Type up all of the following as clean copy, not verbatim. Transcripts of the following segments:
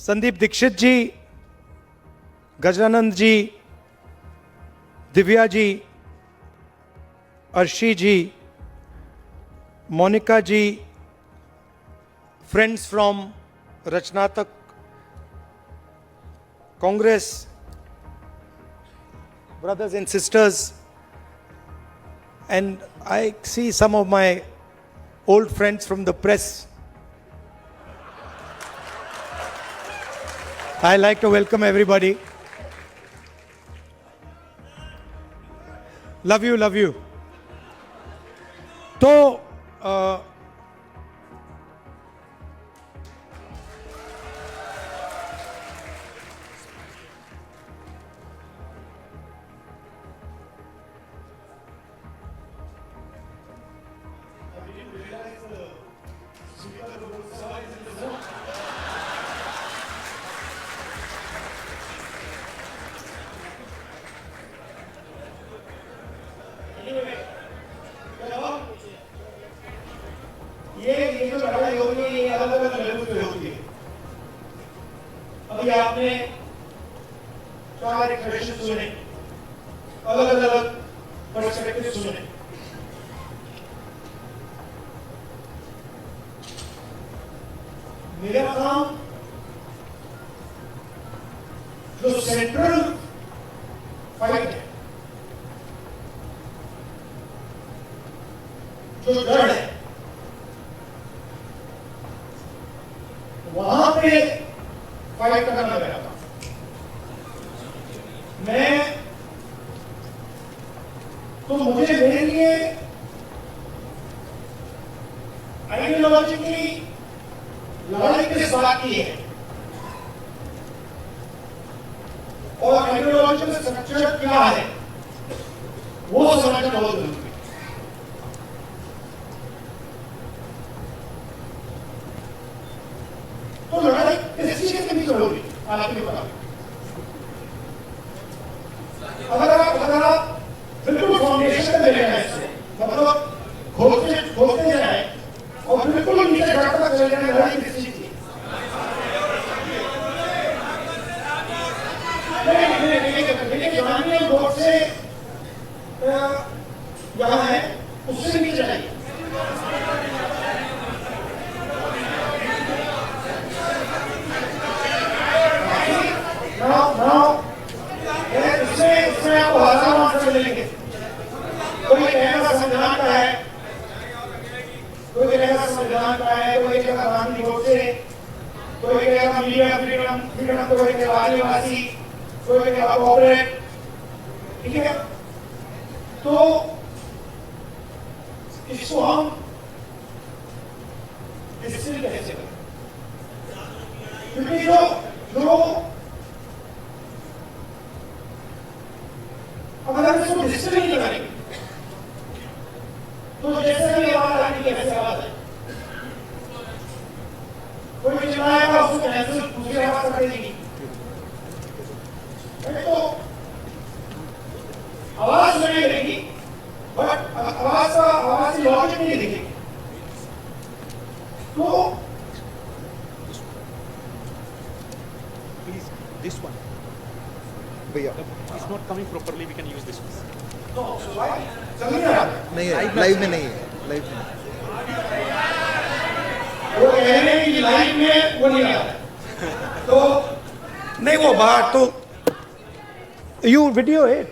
Sandeep Dikshit ji, Gajanand ji, Divya ji, Arshi ji, Monika ji, friends from Rachnatak Congress, brothers and sisters, and I see some of my old friends from the press. I like to welcome everybody. Love you, love you. तो ये जो लड़ाई होगी ये अलग अलग level पे होती है। अभी आपने चार एक्सप्रेशन सुने, अलग अलग पर्सपेक्टिव सुने। मेरा काम जो सेंट्रल फाइट है, जो जड़ है, वहां पे फाइट करना मेरा था। मैं तो मुझे मेरे लिए आइडियोलॉजिकली लड़ाई किस बात की है और आइडियोलॉजिकल स्ट्रक्चर क्या है वो समझना बहुत जरूरी है। तो लड़ाई किस चीज के बीच होगी आपके बता। अगर आप बिल्कुल फाउंडेशन में ले जाए इससे, मतलब खोलते जाए और बिल्कुल नीचे घाट तक चले जाए, लड़ाई किस चीज की? देखिए जवानी बोर्ड से यहाँ है उससे नीचे जाइए। इसमें आपको हजार आंसर मिलेंगे। कोई कहेगा संविधान का है, कोई कहेगा संविधान का है, कोई कहेगा गांधी गोडसे, कोई कहेगा मीडिया फ्रीडम, कोई कहेगा आदिवासी, कोई कहेगा कॉर्पोरेट। ठीक है, तो इसको हम डिस्टिल कैसे करें? क्योंकि जो अगर इसको डिस्टिल नहीं करेंगे तो जैसे भी आवाज आनी है वैसे आवाज है। कोई चिल्लाएगा उसको कैंसिल दूसरी आवाज कर देगी। तो आवाज नहीं रहेगी, बट आवाज की लॉजिक नहीं दिखेगी। तो प्लीज दिस वन भैया, it's not coming properly, we can use this one. तो नहीं है, लाइव में नहीं है, लाइव में वो कह रहे हैं कि लाइव में वो नहीं आ रहा। तो नहीं वो बात तो यू वीडियो है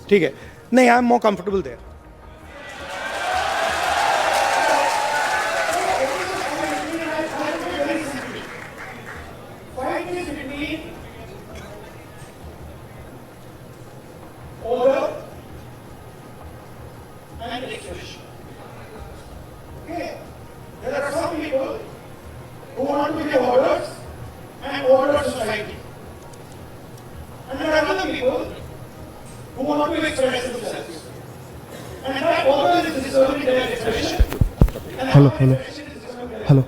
ठीक है। नहीं, I am more comfortable there. Hello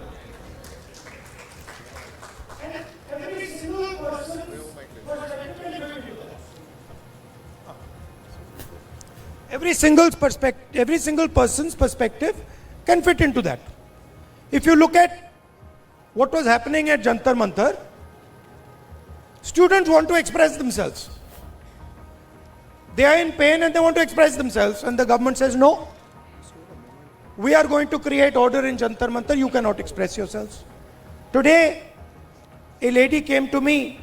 every single person's perspective can fit into that. If you look at what was happening at Jantar Mantar, students want to express themselves. They are in pain and they want to express themselves, and the government says, no, we are going to create order in Jantar Mantar, you cannot express yourselves. Today, a lady came to me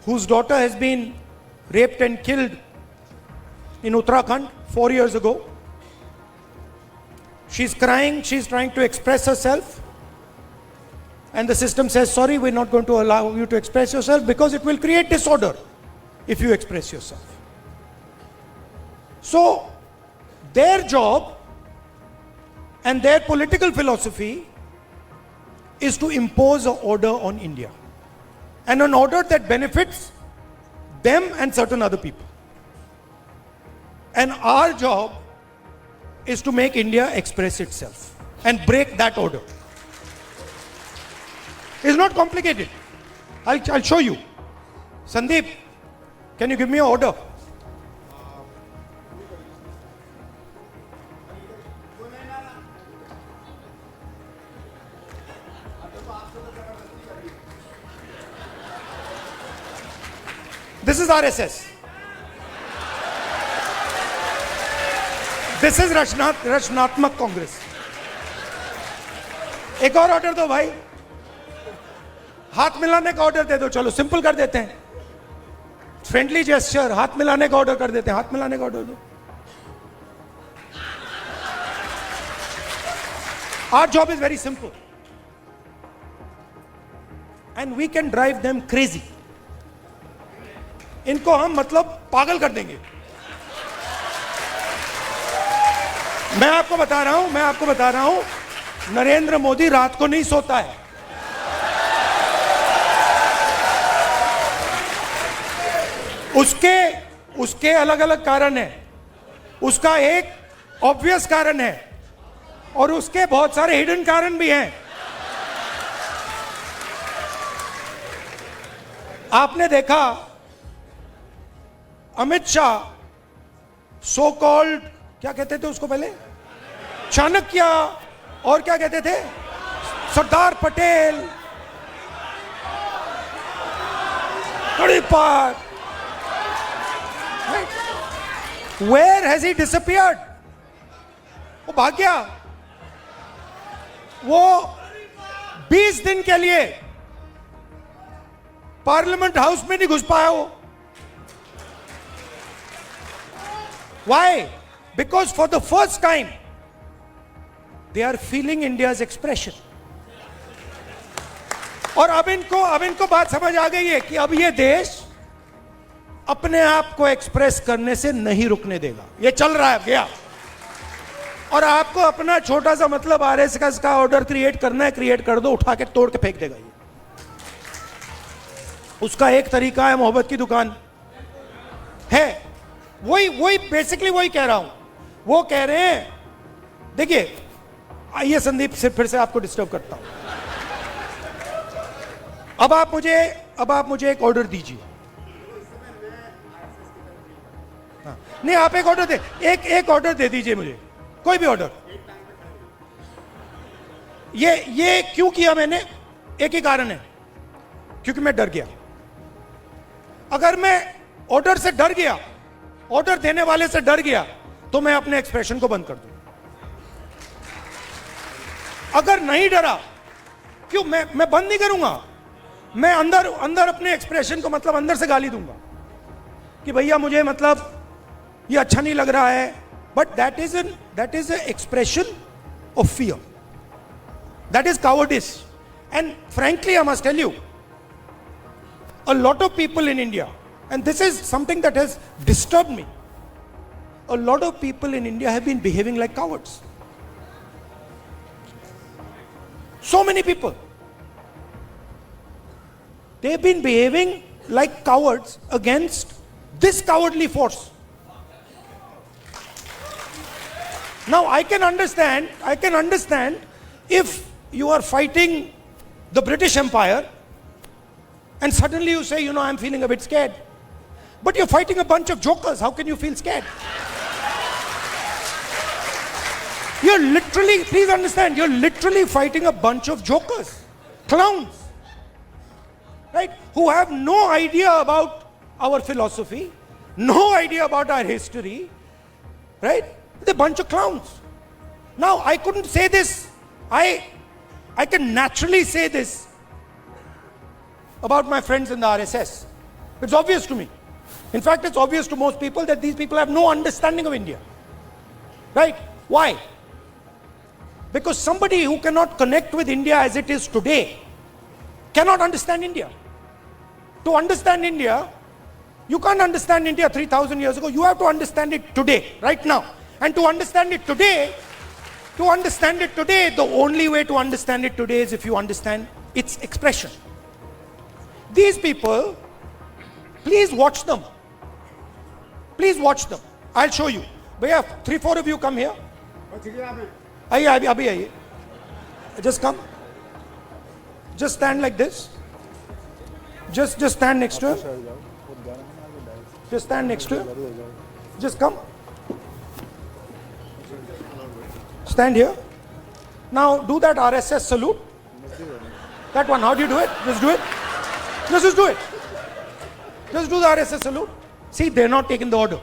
whose daughter has been raped and killed in Uttarakhand 4 years ago. She's crying, she's trying to express herself, and the system says, sorry, we're not going to allow you to express yourself because it will create disorder if you express yourself. So, their job and their political philosophy is to impose an order on India, and an order that benefits them and certain other people. And our job is to make India express itself and break that order. It's not complicated. I'll show you. Sandeep, can you give me an order? This is RSS. This is रचनात्मक कांग्रेस. एक और order दो भाई, हाथ मिलाने का order दे दो. चलो सिंपल कर देते हैं, फ्रेंडली जेस्चर, हाथ मिलाने का ऑर्डर कर देते हैं. हाथ मिलाने का ऑर्डर दो. Our job is very simple, and we can drive them crazy. इनको हम मतलब पागल कर देंगे. मैं आपको बता रहा हूं, नरेंद्र मोदी रात को नहीं सोता है. उसके अलग अलग कारण है. उसका एक ऑब्वियस कारण है और उसके बहुत सारे हिडन कारण भी हैं. आपने देखा अमित शाह, सो कॉल्ड, क्या कहते थे उसको पहले, चाणक्य, और क्या कहते थे, Sardar Patel, तड़ीपार. Where has he disappeared? वो भाग गया. वो 20 दिन के लिए पार्लियामेंट हाउस में नहीं घुस पाया वो. Why? Because for the first time they are feeling India's expression. और अब इनको बात समझ आ गई है कि अब ये देश अपने आप को एक्सप्रेस करने से नहीं रुकने देगा. ये चल रहा है गया, और आपको अपना छोटा सा मतलब आरएसएस का ऑर्डर क्रिएट करना है, क्रिएट कर दो, उठा के तोड़ के फेंक देगा. ये उसका एक तरीका है, मोहब्बत की दुकान है. वही बेसिकली वही कह रहा हूं. वो कह रहे हैं, देखिए, आइए संदीप, फिर से आपको डिस्टर्ब करता हूं. अब आप मुझे एक ऑर्डर दीजिए. हाँ, नहीं, आप एक ऑर्डर दे, एक ऑर्डर दे दीजिए मुझे, कोई भी ऑर्डर. ये क्यों किया मैंने? एक ही कारण है, क्योंकि मैं डर गया. अगर मैं ऑर्डर से डर गया, ऑर्डर देने वाले से डर गया, तो मैं अपने एक्सप्रेशन को बंद कर दूं. अगर नहीं डरा, क्यों मैं बंद नहीं करूंगा. मैं अंदर अपने एक्सप्रेशन को मतलब अंदर से गाली दूंगा कि भैया मुझे मतलब ये अच्छा नहीं लग रहा है. But that is an expression of fear. That is cowardice. And frankly, I must tell you, a lot of people in India, and this is something that has disturbed me, a lot of people in India have been behaving like cowards. So many people. They've been behaving like cowards against this cowardly force. Now I can understand if you are fighting the British Empire and suddenly you say, I'm feeling a bit scared. But you're fighting a bunch of jokers. How can you feel scared? You're literally, please understand, you're literally fighting a bunch of jokers. clowns, right, who have no idea about our philosophy, no idea about our history, right? They're a bunch of clowns. Now, I couldn't say this. I can naturally say this about my friends in the RSS. It's obvious to me. In fact, it's obvious to most people that these people have no understanding of India. Right? Why? Because somebody who cannot connect with India as it is today cannot understand India. To understand India, you can't understand India 3,000 years ago. You have to understand it today, right now. And to understand it today, the only way to understand it today is if you understand its expression. These people, please watch them. Please watch them. I'll show you. Bhaiya, 3-4 of you come here. Aaiye, abhi aaiye. Just come. Just stand like this. Just stand next to him. Just stand next to him. Just come. Stand here. Now do that RSS salute. That one, how do you do it? Just do it. Just do it. Just do the RSS salute. See, they're not taking the order.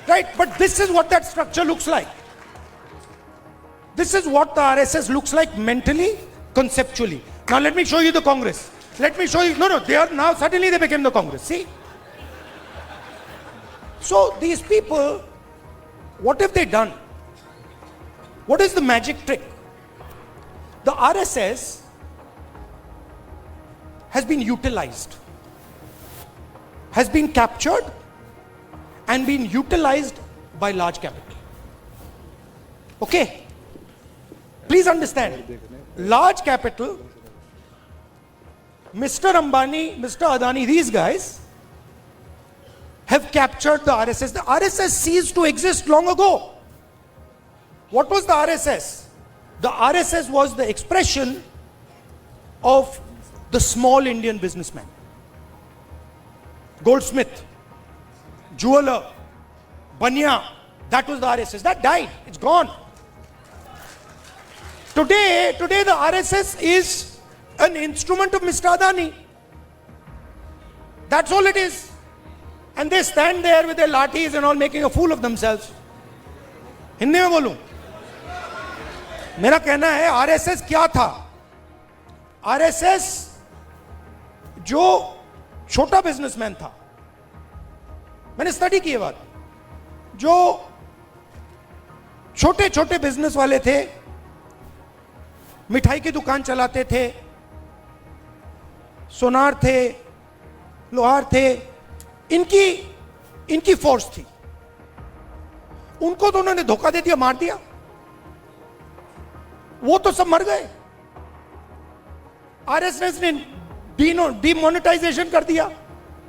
Right? But this is what that structure looks like. This is what the RSS looks like mentally, conceptually. Now let me show you the Congress. Let me show you. No, they are now, suddenly they became the Congress. See? So these people, what have they done? What is the magic trick? The RSS has been utilized, has been captured and been utilized by large capital. Okay? Please understand, large capital, Mr. Ambani, Mr. Adani, these guys have captured the RSS. The RSS ceased to exist long ago. What was the RSS? The RSS was the expression of the small Indian businessman. Goldsmith, jeweler, Banya, that was the RSS. That died. It's gone. Today the RSS is an instrument of Mr. Adani. That's all it is. And they stand there with their lathis and all making a fool of themselves. Hindi में बोलूं, मेरा कहना है RSS क्या था? RSS जो छोटा businessman था, मैंने स्टडी की बात, जो छोटे छोटे बिजनेस वाले थे, मिठाई की दुकान चलाते थे, सोनार थे, लोहार थे, इनकी फोर्स थी. उनको तो उन्होंने धोखा दे दिया, मार दिया. वो तो सब मर गए. आरएसएस ने डीमोनेटाइजेशन कर दिया,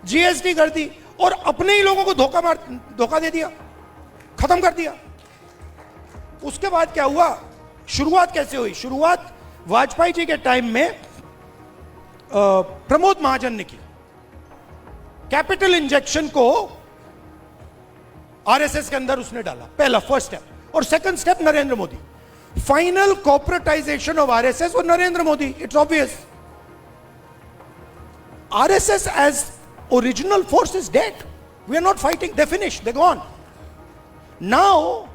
जीएसटी कर दी और अपने ही लोगों को धोखा दे दिया, खत्म कर दिया. उसके बाद क्या हुआ? शुरुआत कैसे हुई? शुरुआत वाजपेयी जी के टाइम में प्रमोद महाजन ने की. कैपिटल इंजेक्शन को आरएसएस के अंदर उसने डाला, पहला फर्स्ट स्टेप. और second step Narendra Modi. Final corporatisation of RSS और Narendra Modi. It's obvious. RSS as original force is dead. We are not fighting. They finish, they gone. Now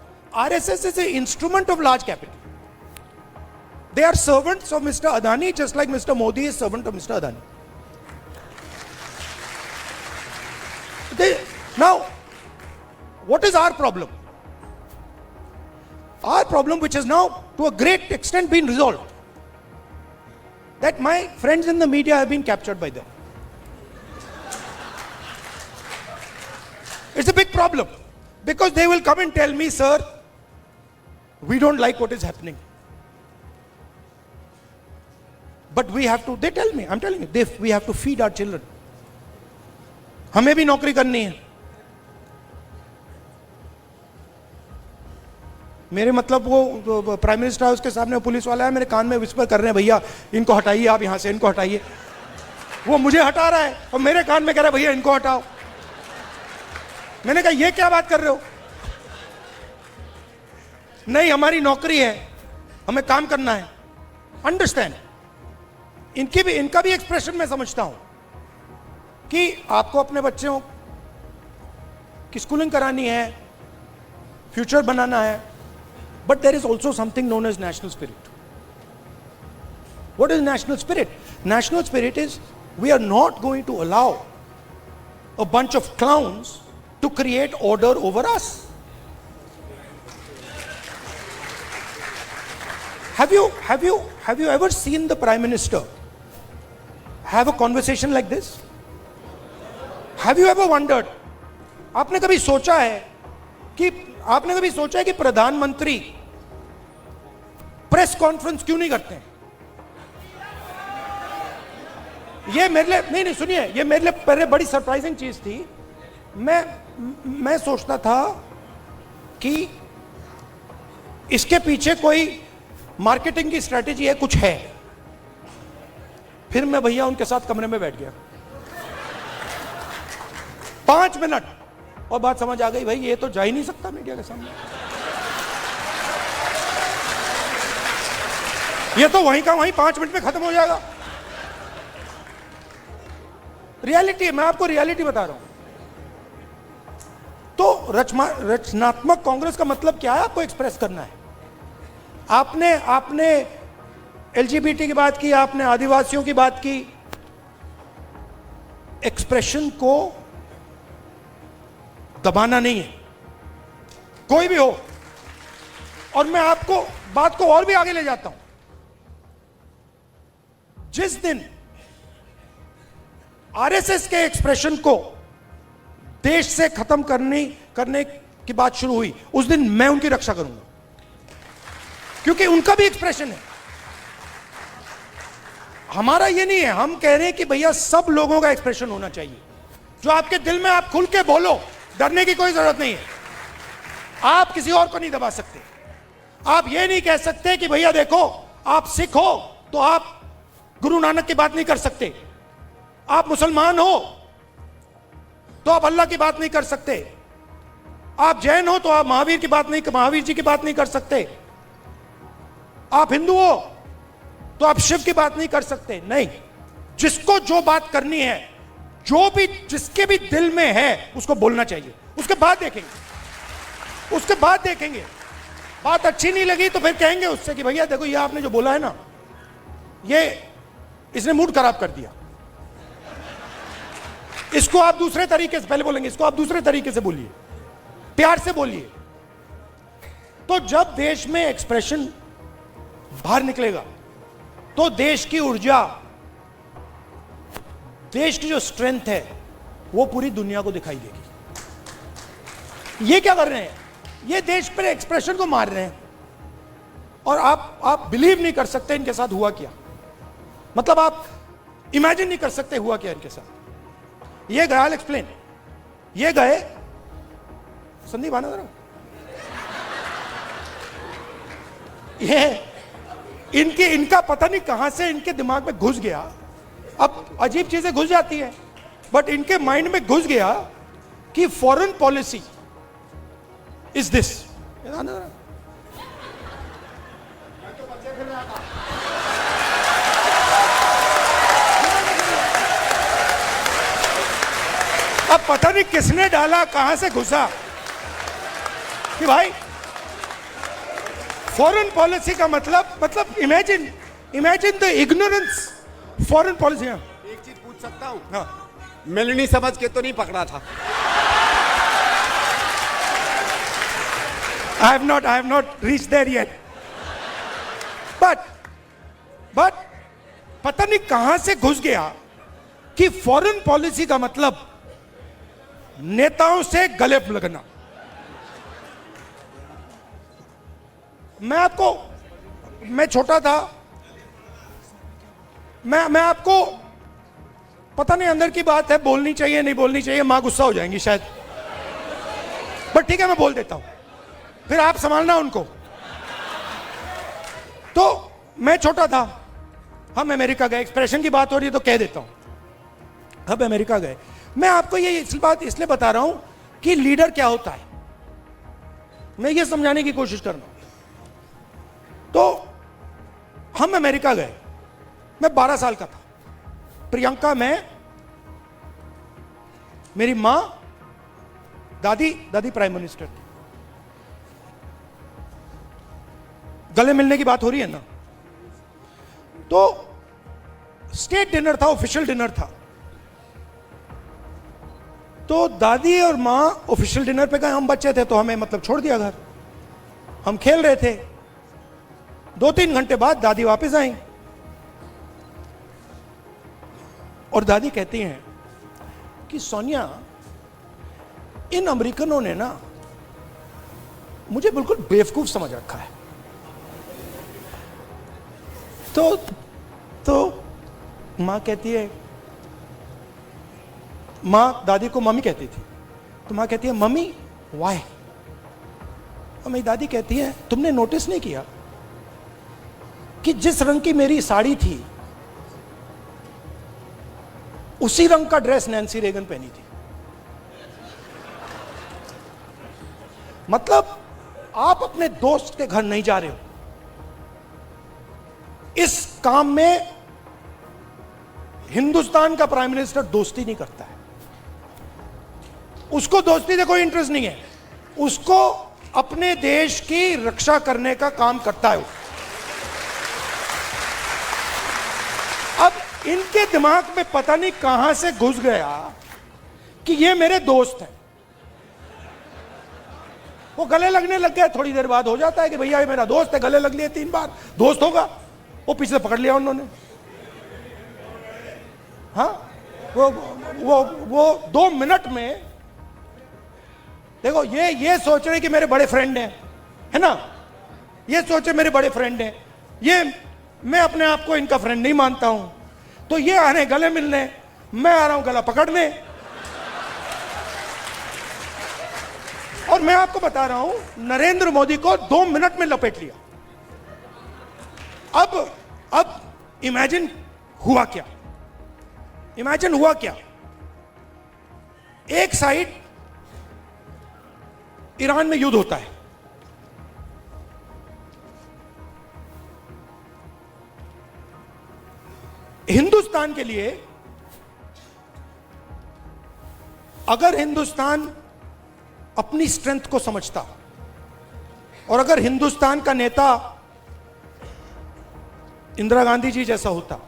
RSS is an instrument of large capital. They are servants of Mr. Adani, just like Mr. Modi is servant of Mr. Adani. Now, what is our problem? Our problem, which has now to a great extent been resolved, that my friends in the media have been captured by them. It's a big problem, because they will come and tell me, sir, we don't like what is happening. But we have to, they tell me, I'm telling you, we have to feed our children. हमें भी नौकरी करनी है. मेरे मतलब वो prime minister house के सामने पुलिस वाला है, मेरे कान में विस्पर कर रहे हैं, भैया इनको हटाइए, आप यहां से इनको हटाइए. वो मुझे हटा रहा है और मेरे कान में कह रहा है, भैया इनको हटाओ. मैंने कहा ये क्या बात कर रहे हो? नहीं, हमारी नौकरी है, हमें काम करना है. अंडरस्टैंड. इनका भी एक्सप्रेशन मैं समझता हूं कि आपको अपने बच्चों की स्कूलिंग करानी है, फ्यूचर बनाना है, but there is also something known as national spirit. What is national spirit? National spirit is we are not going to allow a bunch of clowns to create order over us. Have you ever seen the Prime Minister have a conversation like this? Have you ever wondered? आपने कभी सोचा है कि प्रधानमंत्री press conference क्यों नहीं करते हैं? ये मेरे लिए नहीं सुनिए, ये मेरे लिए पहले बड़ी सरप्राइजिंग चीज थी. मैं सोचता था कि इसके पीछे कोई मार्केटिंग की स्ट्रेटेजी है, कुछ है. फिर मैं भैया उनके साथ कमरे में बैठ गया 5 मिनट और बात समझ आ गई, भाई ये तो जा ही नहीं सकता मीडिया के सामने. ये तो वहीं का वहीं 5 मिनट में खत्म हो जाएगा. रियलिटी, मैं आपको रियलिटी बता रहा हूं. तो रचनात्मक कांग्रेस का मतलब क्या है? आपको एक्सप्रेस करना है. आपने एलजीबीटी की बात की, आपने आदिवासियों की बात की. एक्सप्रेशन को दबाना नहीं है, कोई भी हो. और मैं आपको बात को और भी आगे ले जाता हूं. जिस दिन आरएसएस के एक्सप्रेशन को देश से खत्म करने की बात शुरू हुई, उस दिन मैं उनकी रक्षा करूंगा, क्योंकि उनका भी एक्सप्रेशन है. हमारा ये नहीं है, हम कह रहे हैं कि भैया सब लोगों का एक्सप्रेशन होना चाहिए. जो आपके दिल में, आप खुल के बोलो, डरने की कोई जरूरत नहीं है. आप किसी और को नहीं दबा सकते. आप ये नहीं कह सकते कि भैया देखो आप सिख हो तो आप गुरु नानक की बात नहीं कर सकते, आप मुसलमान हो तो आप अल्लाह की बात नहीं कर सकते, आप जैन हो तो आप महावीर जी की बात नहीं कर सकते, आप हिंदू हो तो आप शिव की बात नहीं कर सकते. नहीं, जिसको जो बात करनी है, जो भी जिसके भी दिल में है, उसको बोलना चाहिए. उसके बाद देखेंगे. बात अच्छी नहीं लगी तो फिर कहेंगे उससे कि भैया देखो ये आपने जो बोला है ना, ये इसने मूड खराब कर दिया, इसको आप दूसरे तरीके से, पहले बोलेंगे इसको आप दूसरे तरीके से बोलिए, प्यार से बोलिए. तो जब देश में एक्सप्रेशन बाहर निकलेगा तो देश की ऊर्जा, देश की जो स्ट्रेंथ है वो पूरी दुनिया को दिखाई देगी. ये क्या कर रहे हैं? ये देश पर एक्सप्रेशन को मार रहे हैं. और आप बिलीव नहीं कर सकते इनके साथ हुआ क्या. मतलब आप इमेजिन नहीं कर सकते हुआ क्या इनके साथ. ये गए, आई एक्सप्लेन. ये गए, संदीप आना जरा. ये इनका पता नहीं कहां से इनके दिमाग में घुस गया. अब अजीब चीजें घुस जाती है, बट इनके माइंड में घुस गया कि फॉरेन पॉलिसी इज दिस. अब पता नहीं किसने डाला, कहां से घुसा कि भाई फॉरेन पॉलिसी का मतलब imagine the ignorance. Foreign policy. एक चीज पूछ सकता हूं? हाँ. मेलनी समझ के तो नहीं पकड़ा था? I have not reached there yet. But पता नहीं कहां से घुस गया कि फॉरेन पॉलिसी का मतलब नेताओं से गले लगना. मैं छोटा था, मैं आपको पता नहीं अंदर की बात है, बोलनी चाहिए नहीं बोलनी चाहिए, मां गुस्सा हो जाएंगी शायद, बट ठीक है मैं बोल देता हूं, फिर आप संभालना उनको. तो मैं छोटा था, हम अमेरिका गए. एक्सप्रेशन की बात हो रही है तो कह देता हूं, हम अमेरिका गए. मैं आपको ये बात इसलिए बता रहा हूं कि लीडर क्या होता है, मैं ये समझाने की कोशिश कर रहा हूं. तो हम अमेरिका गए. मैं 12 साल का था। प्रियंका, मैं, मेरी मां, दादी प्राइम मिनिस्टर थी। गले मिलने की बात हो रही है ना। तो स्टेट डिनर था, ऑफिशियल डिनर था। तो दादी और मां ऑफिशियल डिनर पे गए, हम बच्चे थे तो हमें मतलब छोड़ दिया घर। हम खेल रहे थे। 2-3 घंटे बाद दादी वापस आई और दादी कहती हैं कि सोनिया, इन अमेरिकनों ने ना मुझे बिल्कुल बेवकूफ समझ रखा है। तो मां कहती है, मां दादी को मम्मी कहती थी, तो मां कहती है मम्मी व्हाई। और मेरी दादी कहती है तुमने नोटिस नहीं किया कि जिस रंग की मेरी साड़ी थी उसी रंग का ड्रेस नैन्सी रेगन पहनी थी। मतलब आप अपने दोस्त के घर नहीं जा रहे हो, इस काम में हिंदुस्तान का प्राइम मिनिस्टर दोस्ती नहीं करता है। उसको दोस्ती से कोई इंटरेस्ट नहीं है, उसको अपने देश की रक्षा करने का काम करता है। अब इनके दिमाग में पता नहीं कहां से घुस गया कि ये मेरे दोस्त हैं। वो गले लगने लग गए। थोड़ी देर बाद हो जाता है कि भैया ये मेरा दोस्त है, गले लग लिए 3 बार, दोस्त होगा। वो पीछे से पकड़ लिया उन्होंने। हाँ, वो 2 मिनट में देखो, ये सोच रहे कि मेरे बड़े फ्रेंड हैं, है ना, ये सोचे मेरे बड़े फ्रेंड हैं, ये मैं अपने आप को इनका फ्रेंड नहीं मानता हूं, तो ये आ रहे गले मिलने, मैं आ रहा हूं गला पकड़ने। और मैं आपको बता रहा हूं, नरेंद्र मोदी को 2 मिनट में लपेट लिया। अब इमेजिन हुआ क्या, इमेजिन हुआ क्या। एक साइड ईरान में युद्ध होता है, हिंदुस्तान के लिए अगर हिंदुस्तान अपनी स्ट्रेंथ को समझता और अगर हिंदुस्तान का नेता इंदिरा गांधी जी जैसा होता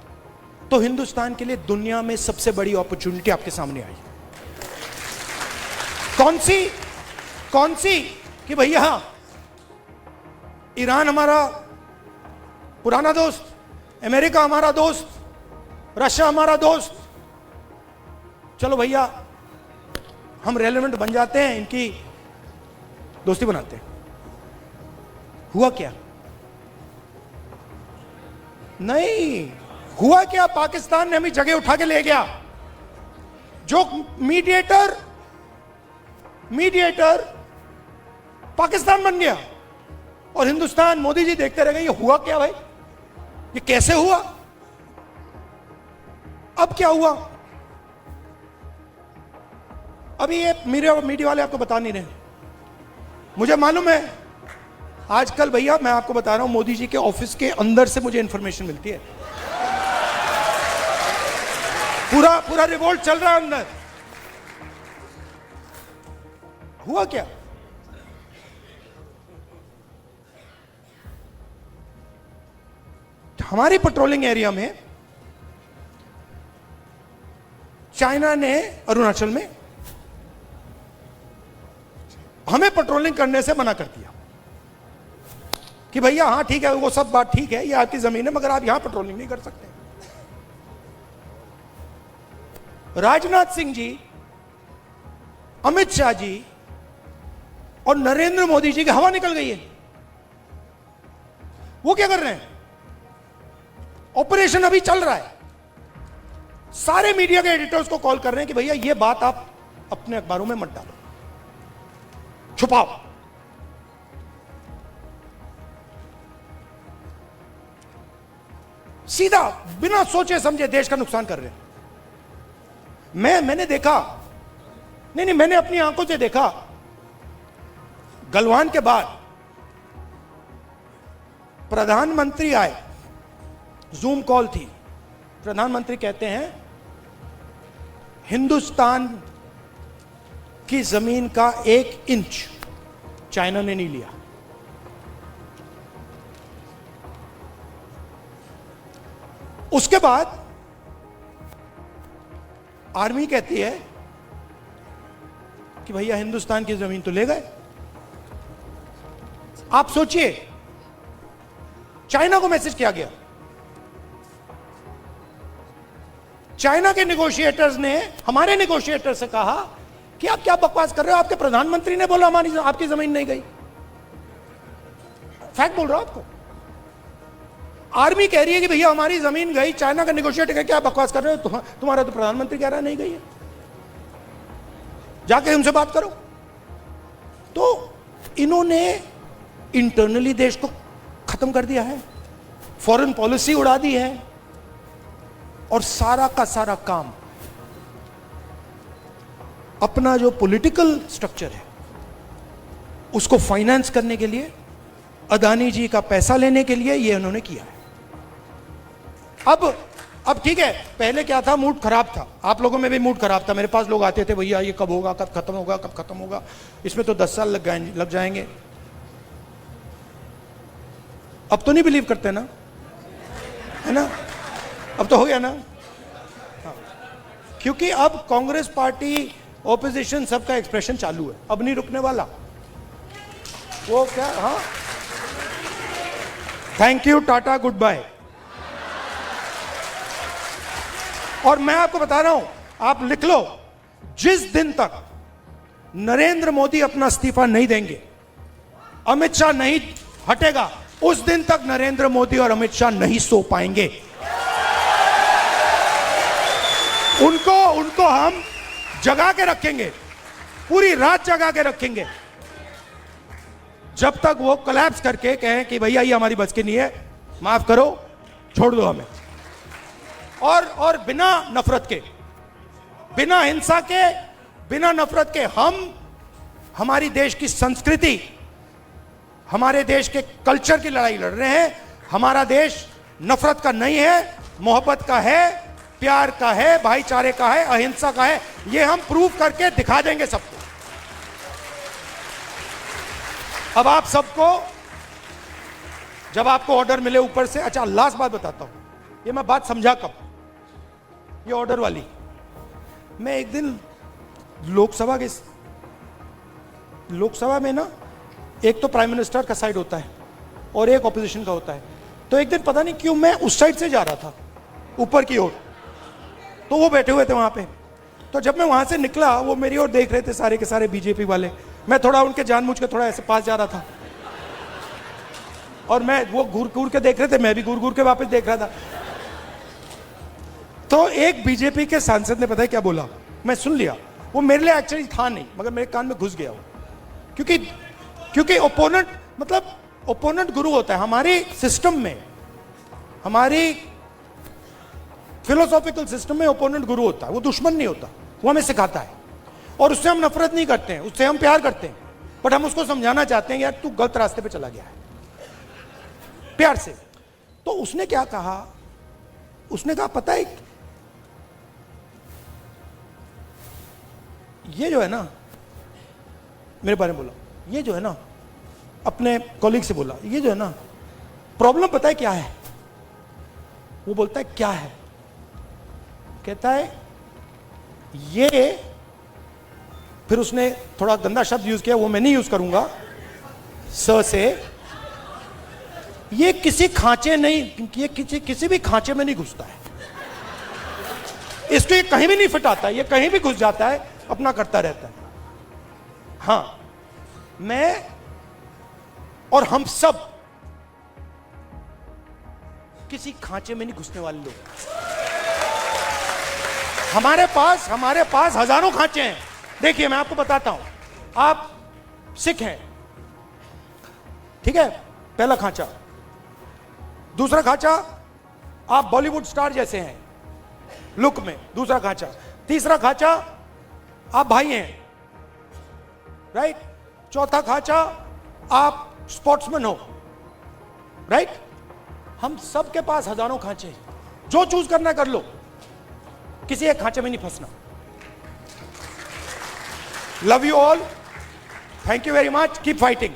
तो हिंदुस्तान के लिए दुनिया में सबसे बड़ी अपॉर्चुनिटी आपके सामने आई। कौन सी कि भैया ईरान हमारा पुराना दोस्त, अमेरिका हमारा दोस्त, रशिया हमारा दोस्त, चलो भैया हम रेलेवेंट बन जाते हैं, इनकी दोस्ती बनाते हैं। हुआ क्या? नहीं हुआ क्या, पाकिस्तान ने हमें जगह उठा के ले गया। जो मीडिएटर पाकिस्तान बन गया और हिंदुस्तान, मोदी जी देखते रह गए। ये हुआ क्या भाई, ये कैसे हुआ? अब क्या हुआ? अभी ये मीडिया वाले आपको बता नहीं रहे। मुझे मालूम है, आजकल भैया मैं आपको बता रहा हूं, मोदी जी के ऑफिस के अंदर से मुझे इंफॉर्मेशन मिलती है। पूरा रिवोल्ट चल रहा है अंदर। हुआ क्या? हमारी पेट्रोलिंग एरिया में चाइना ने अरुणाचल में हमें पेट्रोलिंग करने से मना कर दिया कि भैया हाँ ठीक है, वो सब बात ठीक है, ये आपकी जमीन है, मगर आप यहां पेट्रोलिंग नहीं कर सकते। राजनाथ सिंह जी, अमित शाह जी और नरेंद्र मोदी जी की हवा निकल गई है। वो क्या कर रहे हैं? ऑपरेशन अभी चल रहा है। सारे मीडिया के एडिटर्स को कॉल कर रहे हैं कि भैया ये बात आप अपने अखबारों में मत डालो, छुपाओ। सीधा बिना सोचे समझे देश का नुकसान कर रहे हैं। मैंने देखा, नहीं मैंने अपनी आंखों से देखा, गलवान के बाद प्रधानमंत्री आए, जूम कॉल थी, प्रधानमंत्री कहते हैं हिंदुस्तान की जमीन का 1 इंच चाइना ने नहीं लिया। उसके बाद आर्मी कहती है कि भैया हिंदुस्तान की जमीन तो ले गए। आप सोचिए, चाइना को मैसेज किया गया, चाइना के नेगोशिएटर्स ने हमारे नेगोशिएटर से कहा कि आप क्या बकवास कर रहे हो, आपके प्रधानमंत्री ने बोला हमारी आपकी जमीन नहीं गई। फैक्ट बोल रहा हूं आपको। आर्मी कह रही है कि भैया हमारी जमीन गई, चाइना का नेगोशिएटर कह क्या बकवास कर रहे हो, तुम्हारा तो प्रधानमंत्री कह रहा है नहीं गई है, जाके उनसे बात करो। तो इन्होंने इंटरनली देश को खत्म कर दिया है, फॉरेन पॉलिसी उड़ा दी है, और सारा का सारा काम अपना जो पॉलिटिकल स्ट्रक्चर है उसको फाइनेंस करने के लिए, अदानी जी का पैसा लेने के लिए ये उन्होंने किया है। अब ठीक है, पहले क्या था, मूड खराब था, आप लोगों में भी मूड खराब था। मेरे पास लोग आते थे, भैया ये कब होगा, कब खत्म होगा, कब खत्म होगा, इसमें तो 10 साल लग जाएंगे। अब तो नहीं बिलीव करते ना, है ना, अब तो हो गया ना। हाँ। क्योंकि अब कांग्रेस पार्टी, ऑपोजिशन, सबका एक्सप्रेशन चालू है, अब नहीं रुकने वाला वो क्या। हाँ, thank you, tata, good bye. और मैं आपको बता रहा हूं, आप लिख लो, जिस दिन तक नरेंद्र मोदी अपना इस्तीफा नहीं देंगे, अमित शाह नहीं हटेगा, उस दिन तक नरेंद्र मोदी और अमित शाह नहीं सो पाएंगे। उनको हम जगा के रखेंगे, पूरी रात जगा के रखेंगे, जब तक वो कोलैप्स करके कहें कि भैया ये हमारी बस की नहीं है, माफ करो, छोड़ दो हमें। और बिना नफरत के, बिना हिंसा के, बिना नफरत के हम हमारी देश की संस्कृति, हमारे देश के कल्चर की लड़ाई लड़ रहे हैं। हमारा देश नफरत का नहीं है, मोहब्बत का है, प्यार का है, भाईचारे का है, अहिंसा का है। ये हम प्रूव करके दिखा देंगे सबको। अब आप सबको, जब आपको ऑर्डर मिले ऊपर से, अच्छा लास्ट बात बताता हूं, ये मैं बात समझा कब, ये ऑर्डर वाली। मैं एक दिन लोकसभा में ना, एक तो प्राइम मिनिस्टर का साइड होता है और एक ऑपोजिशन का होता है, तो एक दिन पता नहीं क्यों मैं उस साइड से जा रहा था ऊपर की ओर, तो वो बैठे हुए थे वहां पे। तो जब मैं वहां से निकला, वो मेरी ओर देख रहे थे सारे के सारे बीजेपी वाले, मैं थोड़ा उनके जानबूझ के थोड़ा ऐसे पास जा रहा था, और मैं वो घूर घूर के देख रहे थे, मैं भी घूर घूर के वापस देख रहा था। तो एक बीजेपी के सांसद ने पता है क्या बोला, मैं सुन लिया, वो मेरे लिए एक्चुअली था नहीं, मगर मेरे कान में घुस गया वो, क्योंकि ओपोनेंट, मतलब ओपोनेंट गुरु होता है हमारे सिस्टम में, हमारी फिलोसॉफिकल सिस्टम में ओपोनेंट गुरु होता है, वो दुश्मन नहीं होता, वो हमें सिखाता है, और उससे हम नफरत नहीं करते हैं, उससे हम प्यार करते हैं, बट हम उसको समझाना चाहते हैं यार तू गलत रास्ते पे चला गया है, प्यार से। तो उसने क्या कहा, उसने कहा पता है, ये जो है ना, मेरे बारे में बोला, ये जो है ना, अपने कॉलीग से बोला, ये जो है ना प्रॉब्लम पता है क्या है। वो बोलता है क्या है, कहता है ये, फिर उसने थोड़ा गंदा शब्द यूज किया, वो मैं नहीं यूज करूंगा, स से, ये किसी खांचे नहीं, ये किसी भी खांचे में नहीं घुसता है, इसको ये कहीं भी नहीं फिट आता है, ये कहीं भी घुस जाता है, अपना करता रहता है। हां, मैं और हम सब किसी खांचे में नहीं घुसने वाले लोग। हमारे पास हजारों खांचे हैं। देखिए मैं आपको बताता हूं, आप सिख हैं, ठीक है, पहला खांचा। दूसरा खांचा, आप बॉलीवुड स्टार जैसे हैं लुक में, दूसरा खांचा। तीसरा खांचा, आप भाई हैं, राइट। चौथा खांचा, आप स्पोर्ट्समैन हो, राइट। हम सब के पास हजारों खांचे हैं, जो चूज करना कर लो, किसी एक खांचे में नहीं फंसना। Love you all, thank you very much, keep fighting.